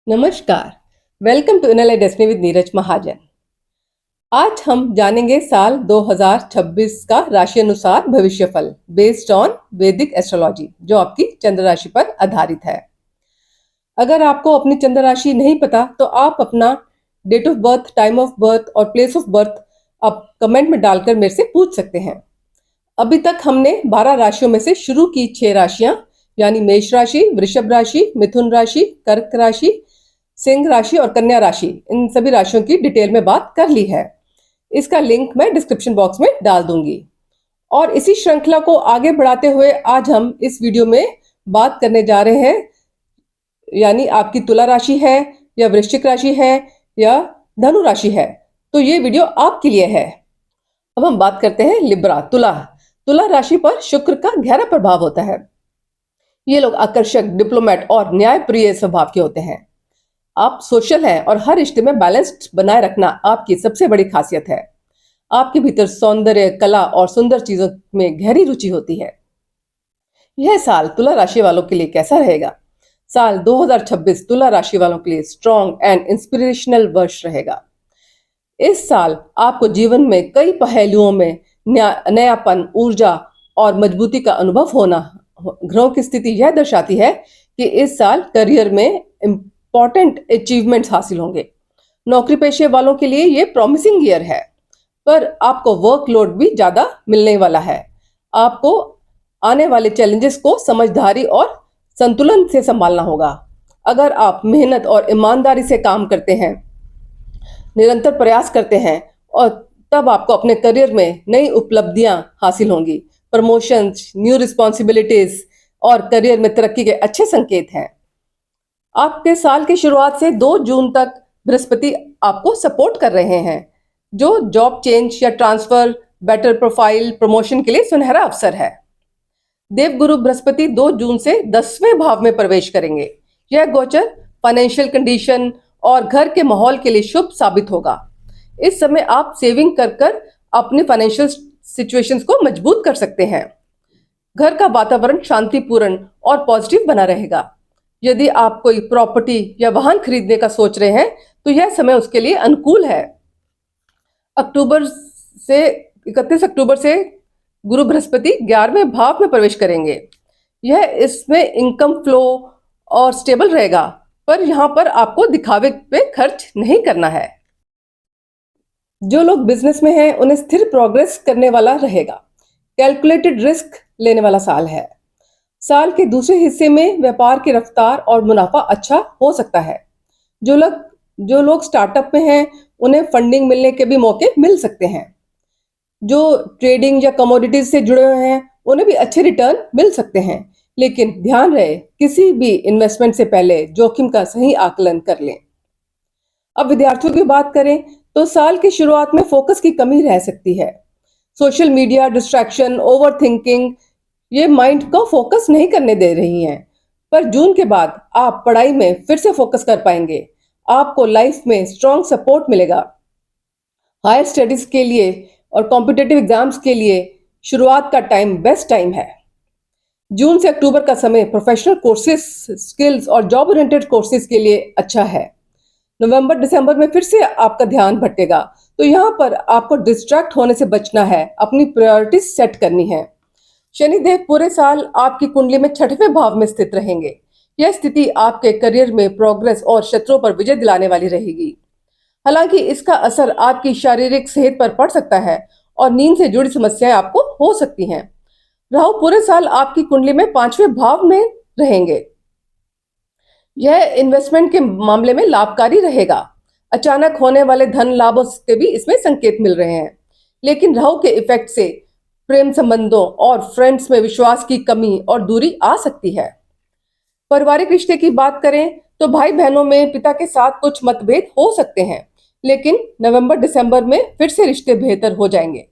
नमस्कार। Welcome to inner life destiny with Neeraj Mahajan. आज हम जानेंगे साल 2026 का राशि अनुसार भविष्यफल बेस्ड ऑन वैदिक एस्ट्रोलॉजी, जो आपकी चंद्र राशि पर आधारित है। अगर आपको अपनी चंद्र राशि नहीं पता तो आप अपना date of birth, time of birth और प्लेस ऑफ बर्थ आप कमेंट में डालकर मेरे से पूछ सकते हैं। अभी तक हमने 12 राशियों में से शुरू की 6 राशियां यानी मेष राशि, वृषभ राशि, मिथुन राशि, कर्क राशि, सिंह राशि और कन्या राशि, इन सभी राशियों की डिटेल में बात कर ली है। इसका लिंक मैं डिस्क्रिप्शन बॉक्स में डाल दूंगी। और इसी श्रृंखला को आगे बढ़ाते हुए आज हम इस वीडियो में बात करने जा रहे हैं, यानी आपकी तुला राशि है या वृश्चिक राशि है या धनु राशि है, तो ये वीडियो आपके लिए है। अब हम बात करते हैं लिब्रा, तुला राशि पर शुक्र का गहरा प्रभाव होता है। ये लोग आकर्षक, डिप्लोमेट और न्यायप्रिय स्वभाव के होते हैं। आप सोशल हैं और हर रिश्ते में बैलेंस्ड बनाए रखना आपकी सबसे बड़ी खासियत है। आपके भीतर सौंदर्य, कला और सुंदर चीजों में गहरी रुचि होती है। यह साल तुला राशि वालों के लिए कैसा रहेगा? साल 2026 तुला राशि वालों के लिए स्ट्रॉन्ग एंड इंस्पिरेशनल वर्ष रहेगा। इस साल आपको जीवन में कई पहलुओं में नयापन, ऊर्जा और मजबूती का अनुभव होना। ग्रहों की स्थिति यह दर्शाती है कि इस साल करियर में इंपॉर्टेंट अचीवमेंट्स हासिल होंगे। नौकरी पेशे वालों के लिए ये प्रॉमिसिंग ईयर है, पर आपको वर्कलोड भी ज्यादा मिलने वाला है। आपको आने वाले चैलेंजेस को समझदारी और संतुलन से संभालना होगा। अगर आप मेहनत और ईमानदारी से काम करते हैं, निरंतर प्रयास करते हैं, और तब आपको अपने करियर में नई उपलब्धियां हासिल होंगी। प्रमोशंस, न्यू रिस्पॉन्सिबिलिटीज और करियर में तरक्की के अच्छे संकेत हैं। आपके साल की शुरुआत से 2 जून तक बृहस्पति आपको सपोर्ट कर रहे हैं, जो जॉब चेंज या ट्रांसफर, बेटर प्रोफाइल, प्रमोशन के लिए सुनहरा अवसर है। देवगुरु बृहस्पति 2 जून से 10वें भाव में प्रवेश करेंगे। यह गोचर फाइनेंशियल कंडीशन और घर के माहौल के लिए शुभ साबित होगा। इस समय आप सेविंग कर कर अपनी फाइनेंशियल सिचुएशंस को मजबूत कर सकते हैं। घर का वातावरण शांतिपूर्ण और पॉजिटिव बना रहेगा। यदि आप कोई प्रॉपर्टी या वाहन खरीदने का सोच रहे हैं तो यह समय उसके लिए अनुकूल है। 31 अक्टूबर से गुरु बृहस्पति 11वें भाव में प्रवेश करेंगे। यह इसमें इनकम फ्लो और स्टेबल रहेगा, पर यहां पर आपको दिखावे पे खर्च नहीं करना है। जो लोग बिजनेस में हैं उन्हें स्थिर प्रोग्रेस करने वाला रहेगा। कैलकुलेटेड रिस्क लेने वाला साल है। साल के दूसरे हिस्से में व्यापार की रफ्तार और मुनाफा अच्छा हो सकता है। जो लोग स्टार्टअप में हैं उन्हें फंडिंग मिलने के भी मौके मिल सकते हैं। जो ट्रेडिंग या कमोडिटीज से जुड़े हुए हैं उन्हें भी अच्छे रिटर्न मिल सकते हैं, लेकिन ध्यान रहे किसी भी इन्वेस्टमेंट से पहले जोखिम का सही आकलन कर लें। अब विद्यार्थियों की बात करें तो साल की शुरुआत में फोकस की कमी रह सकती है। Social media distraction, over thinking ये माइंड को फोकस नहीं करने दे रही हैं, पर जून के बाद आप पढ़ाई में फिर से फोकस कर पाएंगे। आपको लाइफ में स्ट्रॉन्ग सपोर्ट मिलेगा। हायर स्टडीज के लिए और कॉम्पिटिटिव एग्जाम्स के लिए शुरुआत का टाइम बेस्ट टाइम है। जून से अक्टूबर का समय प्रोफेशनल कोर्सेज, स्किल्स और जॉब ओरिएंटेड कोर्सेज के लिए अच्छा है। नवंबर दिसंबर में फिर से आपका ध्यान भटकेगा, तो यहाँ पर आपको डिस्ट्रैक्ट होने से बचना है, अपनी प्रायोरिटीज सेट करनी है। शनिदेव पूरे साल आपकी कुंडली में 6वें भाव में स्थित रहेंगे। यह स्थिति आपके करियर में प्रोग्रेस और शत्रुओं पर विजय दिलाने वाली रहेगी। हालांकि इसका असर आपकी शारीरिक सेहत पर पड़ सकता है और नींद से जुड़ी समस्याएं आपको हो सकती हैं। राहु पूरे साल आपकी कुंडली में 5वें भाव में रहेंगे। यह इन्वेस्टमेंट के मामले में लाभकारी रहेगा। अचानक होने वाले धन लाभों के भी इसमें संकेत मिल रहे हैं, लेकिन राहु के इफेक्ट से प्रेम संबंधों और फ्रेंड्स में विश्वास की कमी और दूरी आ सकती है। पारिवारिक रिश्ते की बात करें तो भाई बहनों में पिता के साथ कुछ मतभेद हो सकते हैं, लेकिन नवंबर दिसंबर में फिर से रिश्ते बेहतर हो जाएंगे।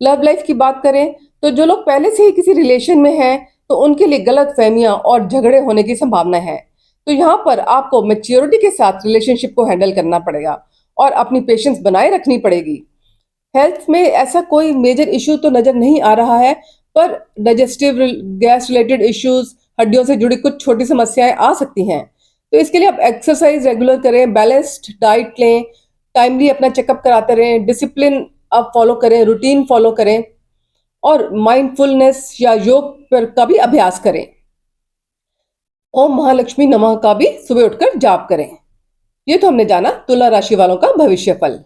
लव लाइफ की बात करें तो जो लोग पहले से ही किसी रिलेशन में हैं तो उनके लिए गलत फहमियां और झगड़े होने की संभावना है। तो यहाँ पर आपको मैच्योरिटी के साथ रिलेशनशिप को हैंडल करना पड़ेगा और अपनी पेशेंस बनाए रखनी पड़ेगी। हेल्थ में ऐसा कोई मेजर इश्यू तो नजर नहीं आ रहा है, पर डाइजेस्टिव, गैस रिलेटेड इश्यूज, हड्डियों से जुड़ी कुछ छोटी समस्याएं आ सकती हैं। तो इसके लिए आप एक्सरसाइज रेगुलर करें, बैलेंस्ड डाइट लें, टाइमली अपना चेकअप कराते रहें, डिसिप्लिन आप फॉलो करें, रूटीन फॉलो करें और माइंडफुलनेस या योग पर का भी अभ्यास करें। ओम महालक्ष्मी नमः का भी सुबह उठकर जाप करें। ये तो हमने जाना तुला राशि वालों का भविष्य फल।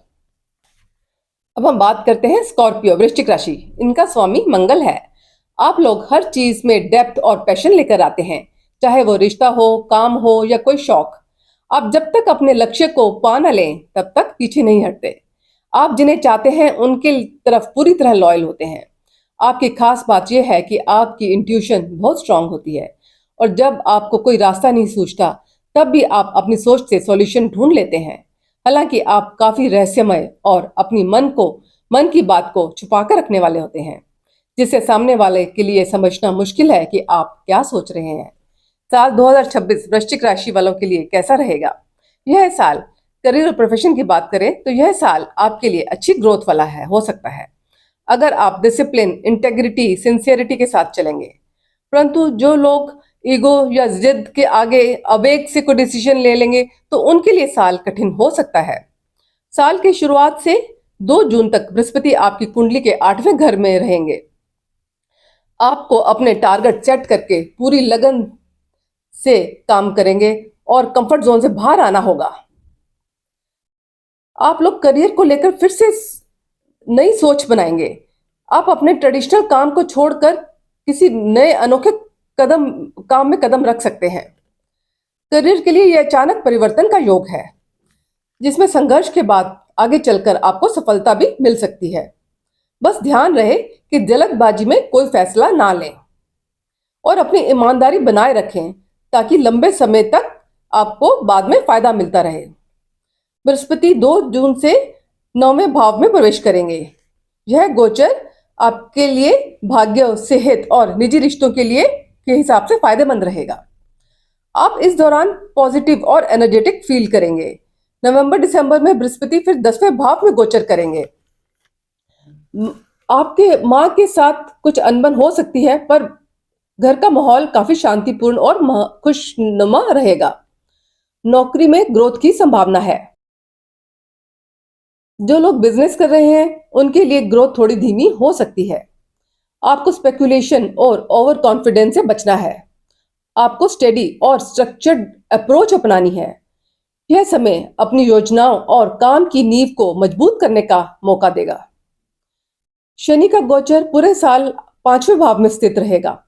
अब हम बात करते हैं स्कॉर्पियो वृश्चिक राशि। इनका स्वामी मंगल है। आप लोग हर चीज में डेप्थ और पैशन लेकर आते हैं, चाहे वो रिश्ता हो, काम हो या कोई शौक। आप जब तक अपने लक्ष्य को पा न लें तब तक पीछे नहीं हटते। आप जिन्हें चाहते हैं उनके तरफ पूरी तरह लॉयल होते हैं। आपकी खास बात यह है कि आपकी इंट्यूशन बहुत स्ट्रांग होती है और जब आपको कोई रास्ता नहीं सूझता तब भी आप अपनी सोच से सॉल्यूशन ढूंढ लेते हैं। हालांकि आप काफी रहस्यमय और अपनी मन की बात को छुपा कर रखने वाले होते हैं, जिससे सामने वाले के लिए समझना मुश्किल है कि आप क्या सोच रहे हैं। साल 2026 वृश्चिक राशि वालों के लिए कैसा रहेगा? यह साल करियर और प्रोफेशन की बात करें तो यह साल आपके लिए अच्छी ग्रोथ वाला हो सकता है, अगर आप डिसिप्लिन, इंटेग्रिटी, सिंसियरिटी के साथ चलेंगे। परंतु जो लोग ईगो या जिद के आगे आवेग से कोई डिसीजन ले लेंगे तो उनके लिए साल कठिन हो सकता है। साल की शुरुआत से 2 जून तक बृहस्पति आपकी कुंडली के 8वें घर में रहेंगे। आपको अपने टारगेट सेट करके पूरी लगन से काम करेंगे और कंफर्ट जोन से बाहर आना होगा। आप लोग करियर को लेकर फिर से नई सोच बनाएंगे। आप अपने ट्रेडिशनल काम को छोड़कर किसी नए अनोखे काम में कदम रख सकते हैं। करियर के लिए यह अचानक परिवर्तन का योग है, जिसमें संघर्ष के बाद आगे चलकर आपको सफलता भी मिल सकती है। बस ध्यान रहे कि जल्दबाजी में कोई फैसला ना लें और अपनी ईमानदारी बनाए रखें ताकि लंबे समय तक आपको बाद में फायदा मिलता रहे। बृहस्पति 2 जून से 9वें भाव में प्रवेश करेंगे। यह गोचर आपके लिए भाग्य, सेहत और निजी रिश्तों के हिसाब से फायदेमंद रहेगा। आप इस दौरान पॉजिटिव और एनर्जेटिक फील करेंगे। नवंबर-दिसंबर में बृहस्पति फिर 10वें भाव में गोचर करेंगे। आपके माँ के साथ कुछ अनबन हो सकती है, पर घर का माहौल काफी शांतिपूर्ण और खुशनुमा रहेगा। नौकरी में ग्रोथ की संभावना है। जो लोग बिजनेस कर रहे हैं उनके लिए ग्रोथ थोड़ी धीमी हो सकती है। आपको स्पेकुलेशन और ओवर कॉन्फिडेंस से बचना है। आपको स्टेडी और स्ट्रक्चर्ड अप्रोच अपनानी है। यह समय अपनी योजनाओं और काम की नींव को मजबूत करने का मौका देगा। शनि का गोचर पूरे साल 5वें भाव में स्थित रहेगा।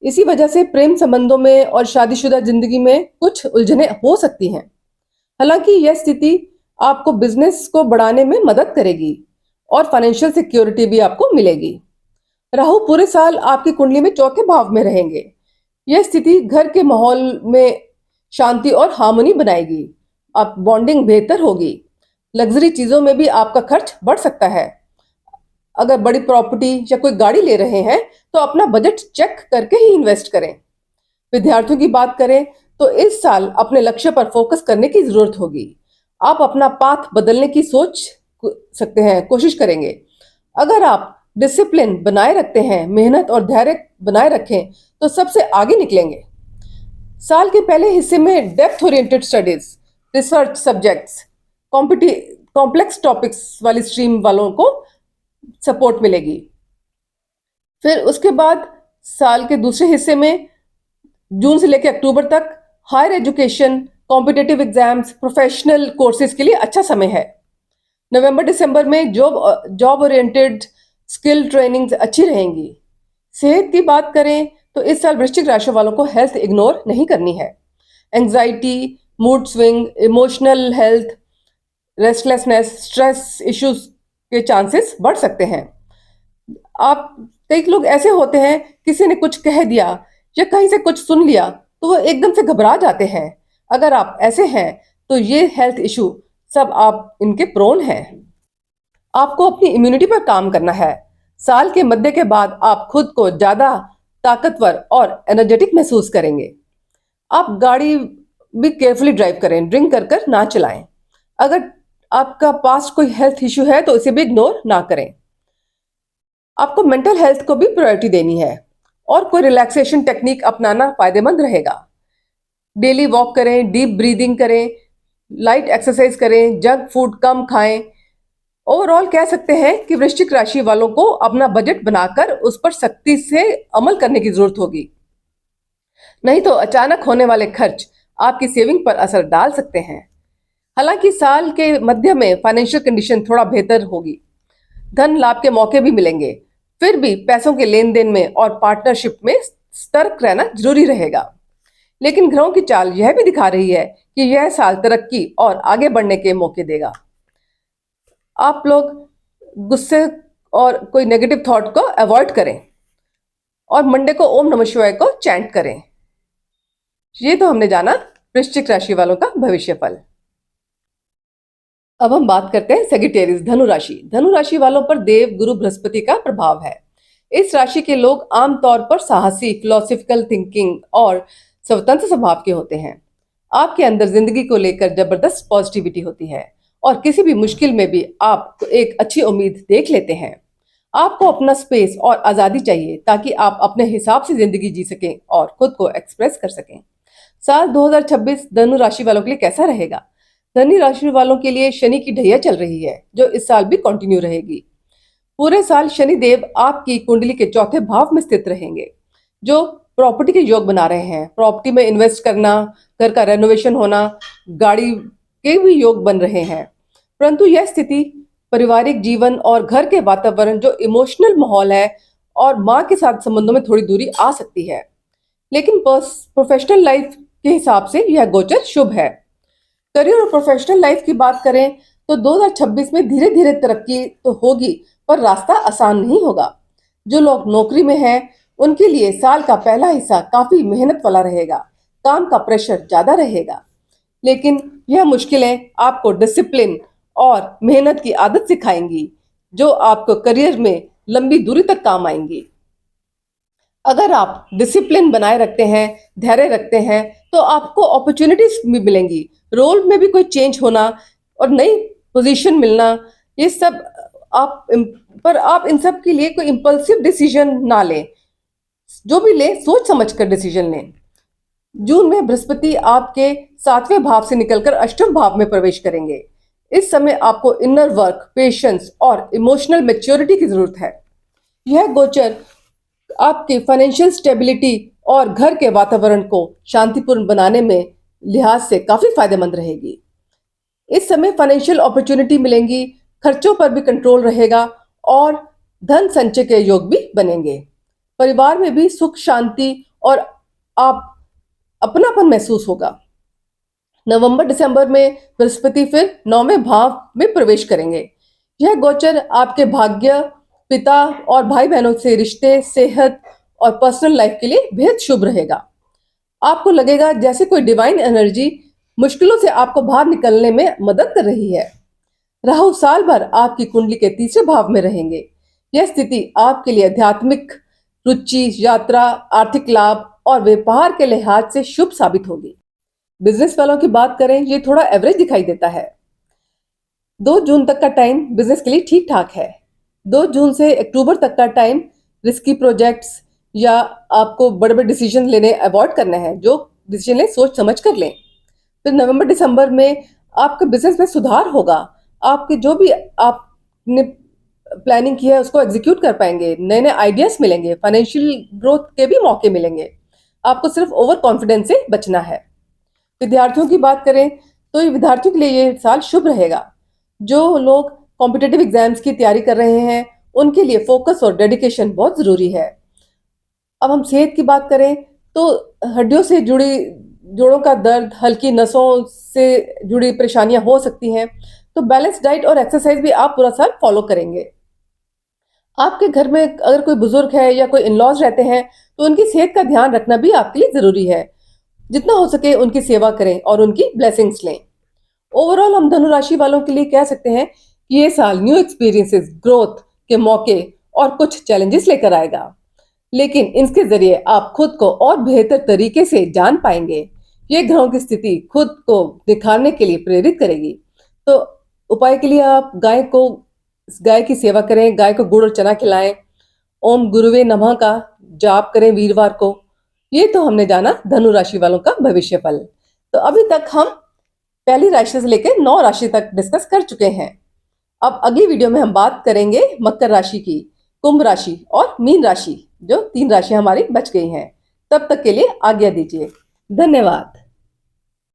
इसी वजह से प्रेम संबंधों में और शादीशुदा जिंदगी में कुछ उलझनें हो सकती हैं। हालांकि यह स्थिति आपको बिजनेस को बढ़ाने में मदद करेगी और फाइनेंशियल सिक्योरिटी भी आपको मिलेगी। राहु पूरे साल आपकी कुंडली में 4थे भाव में रहेंगे। यह स्थिति घर के माहौल में शांति और हार्मनी बनाएगी। आप बॉन्डिंग बेहतर होगी। लग्जरी चीजों में भी आपका खर्च बढ़ सकता है। अगर बड़ी प्रॉपर्टी या कोई गाड़ी ले रहे हैं तो अपना बजट चेक करके ही इन्वेस्ट करें। विद्यार्थियों की बात करें तो इस साल अपने लक्ष्य पर फोकस करने की जरूरत होगी। आप अपना पाथ बदलने की सकते हैं, कोशिश करेंगे। अगर आप डिसिप्लिन बनाए रखते हैं, मेहनत और धैर्य बनाए रखें तो सबसे आगे निकलेंगे। साल के पहले हिस्से में depth oriented studies, research subjects, complex topics वाली स्ट्रीम वालों को सपोर्ट मिलेगी। फिर उसके बाद साल के दूसरे हिस्से में जून से लेकर अक्टूबर तक higher education, competitive exams, professional courses के लिए अच्छा समय है। नवंबर-दिसंबर में जॉब ओरिएंटेड स्किल ट्रेनिंग्स अच्छी रहेंगी। सेहत की बात करें तो इस साल वृश्चिक राशि वालों को हेल्थ इग्नोर नहीं करनी है। Anxiety, mood swing, emotional health, restlessness, stress issues के चांसेस बढ़ सकते हैं। आप कई लोग ऐसे होते हैं, किसी ने कुछ कह दिया या कहीं से कुछ सुन लिया तो वो एकदम से घबरा जाते हैं। अगर आप ऐसे हैं तो ये हेल्थ इशू सब आप इनके प्रोन हैं। आपको अपनी इम्यूनिटी पर काम करना है। साल के मध्य के बाद आप खुद को ज्यादा ताकतवर और एनर्जेटिक महसूस करेंगे। आप गाड़ी भी केयरफुली ड्राइव करें, ड्रिंक कर कर ना चलाएं। अगर आपका पास्ट कोई हेल्थ इशू है तो इसे भी इग्नोर ना करें। आपको मेंटल हेल्थ को भी प्रायोरिटी देनी है और कोई रिलैक्सेशन टेक्निक अपनाना फायदेमंद रहेगा। डेली वॉक करें, डीप ब्रीदिंग करें, लाइट एक्सरसाइज करें, जंक फूड कम खाएं। ओवरऑल कह सकते हैं कि वृश्चिक राशि वालों को अपना बजट बनाकर उस पर सख्ती से अमल करने की जरूरत होगी, नहीं तो अचानक होने वाले खर्च आपकी सेविंग पर असर डाल सकते हैं। हालांकि साल के मध्य में फाइनेंशियल कंडीशन थोड़ा बेहतर होगी, धन लाभ के मौके भी मिलेंगे। फिर भी पैसों के लेन देन में और पार्टनरशिप में सतर्क रहना जरूरी रहेगा। लेकिन ग्रहों की चाल यह भी दिखा रही है कि यह साल तरक्की और आगे बढ़ने के मौके देगा। आप लोग गुस्से और कोई नेगेटिव थॉट को अवॉइड करें और मंडे को ओम नमः शिवाय को चैंट करें। ये तो हमने जाना वृश्चिक राशि वालों का भविष्य फल। अब हम बात करते हैं सेगिटेरियस धनु राशि। धनु राशि वालों पर देव गुरु बृहस्पति का प्रभाव है। इस राशि के लोग आमतौर पर साहसी, फिलोसफिकल थिंकिंग और स्वतंत्र स्वभाव के होते हैं। आपके अंदर जिंदगी को लेकर जबरदस्त पॉजिटिविटी होती है और किसी भी मुश्किल में भी आप एक अच्छी उम्मीद देख लेते हैं। आपको अपना स्पेस और आज़ादी चाहिए ताकि आप अपने हिसाब से जिंदगी जी सकें और खुद को एक्सप्रेस कर सकें। साल 2026 धनु राशि वालों के लिए कैसा रहेगा? धनु राशि वालों के लिए शनि की ढैया चल रही है, जो इस साल भी कंटिन्यू रहेगी। पूरे साल शनि देव आपकी कुंडली के चौथे भाव में स्थित रहेंगे, जो प्रॉपर्टी के योग बना रहे हैं। प्रॉपर्टी में इन्वेस्ट करना, घर का रेनोवेशन होना, गाड़ी के भी योग बन रहे हैं। परंतु यह स्थिति पारिवारिक जीवन और घर के वातावरण, जो इमोशनल माहौल है, और माँ के साथ संबंधों में थोड़ी दूरी आ सकती है। लेकिन प्रोफेशनल लाइफ के हिसाब से यह गोचर शुभ है। करियर और प्रोफेशनल लाइफ की बात करें तो 2026 में धीरे धीरे तरक्की तो होगी, पर रास्ता आसान नहीं होगा। जो लोग नौकरी में हैं, उनके लिए साल का पहला हिस्सा काफी मेहनत वाला रहेगा। काम का प्रेशर ज्यादा रहेगा, लेकिन यह मुश्किलें आपको डिसिप्लिन और मेहनत की आदत सिखाएंगी, जो आपको करियर में लंबी दूरी तक काम आएंगी। अगर आप डिसिप्लिन बनाए रखते हैं, धैर्य रखते हैं, तो आपको अपॉर्चुनिटीज भी मिलेंगी। रोल में भी कोई चेंज होना और नई पोजीशन मिलना, ये सब पर आप इन सब के लिए कोई इंपल्सिव डिसीजन ना लें। जो भी लें, सोच समझ कर डिसीजन लें। जून में बृहस्पति आपके 7वें भाव से निकलकर 8वें भाव में प्रवेश करेंगे। इस समय आपको इनर वर्क, पेशेंस और इमोशनल मैच्योरिटी की जरूरत है। यह गोचर आपके फाइनेंशियल स्टेबिलिटी और घर के वातावरण को शांतिपूर्ण बनाने में लिहाज से काफी फायदेमंद रहेगी। इस समय फाइनेंशियल अपॉर्चुनिटी मिलेंगी, खर्चों पर भी कंट्रोल रहेगा और धन संचय के योग भी बनेंगे। परिवार में भी सुख शांति और आप अपनापन महसूस होगा। नवंबर दिसंबर में बृहस्पति फिर 9वें भाव में प्रवेश करेंगे। यह गोचर आपके भाग्य, पिता और भाई बहनों से रिश्ते, सेहत और पर्सनल लाइफ के लिए बेहद शुभ रहेगा। आपको लगेगा जैसे कोई डिवाइन एनर्जी मुश्किलों से आपको बाहर निकलने में मदद कर रही है। राहु साल भर आपकी कुंडली के 3रे भाव में रहेंगे। यह स्थिति आपके लिए आध्यात्मिक रुचि, यात्रा, आर्थिक लाभ और व्यापार के लिहाज से शुभ साबित होगी। बिजनेस वालों की बात करें, ये थोड़ा एवरेज दिखाई देता है। 2 जून तक का टाइम बिजनेस के लिए ठीक ठाक है। 2 जून से अक्टूबर तक का टाइम रिस्की प्रोजेक्ट्स या आपको बड़े बड़े डिसीजन लेने अवॉइड करना है। जो डिसीजन लें, सोच समझ कर लें। फिर नवंबर दिसंबर में आपके बिजनेस में सुधार होगा। आपके जो भी आपने प्लानिंग की है उसको एग्जीक्यूट कर पाएंगे। नए नए आइडियाज मिलेंगे, फाइनेंशियल ग्रोथ के भी मौके मिलेंगे। आपको सिर्फ ओवर कॉन्फिडेंस से बचना है। विद्यार्थियों की बात करें तो ये विद्यार्थियों के लिए ये साल शुभ रहेगा। जो लोग कॉम्पिटिटिव एग्जाम्स की तैयारी कर रहे हैं, उनके लिए फोकस और डेडिकेशन बहुत जरूरी है। अब हम सेहत की बात करें तो हड्डियों से जुड़ी, जोड़ों का दर्द, हल्की नसों से जुड़ी परेशानियां हो सकती हैं, तो बैलेंस डाइट और एक्सरसाइज भी आप पूरा साल फॉलो करेंगे। आपके घर में अगर कोई बुजुर्ग है या कोई इन लॉज रहते हैं, तो उनकी सेहत का ध्यान रखना भी आपके लिए जरूरी है। जितना हो सके उनकी सेवा करें और उनकी ब्लेसिंग्स लें। ओवरऑल हम धनु राशि वालों के लिए कह सकते हैं कि ये साल न्यू एक्सपीरियंसेस, ग्रोथ के मौके और कुछ चैलेंजेस लेकर आएगा, लेकिन इसके जरिए आप खुद को और बेहतर तरीके से जान पाएंगे। ये ग्रहों की स्थिति खुद को दिखाने के लिए प्रेरित करेगी। तो उपाय के लिए आप गाय की सेवा करें, गाय को गुड़ और चना खिलाएं, ओम गुरुवे नमः का जाप करें वीरवार को। ये तो हमने जाना धनु राशि वालों का भविष्यफल। तो अभी तक हम पहली राशि से लेकर 9 राशि तक डिस्कस कर चुके हैं। अब अगली वीडियो में हम बात करेंगे मकर राशि की, कुंभ राशि और मीन राशि, जो 3 राशि हमारी बच गई हैं। तब तक के लिए आज्ञा दीजिए। धन्यवाद।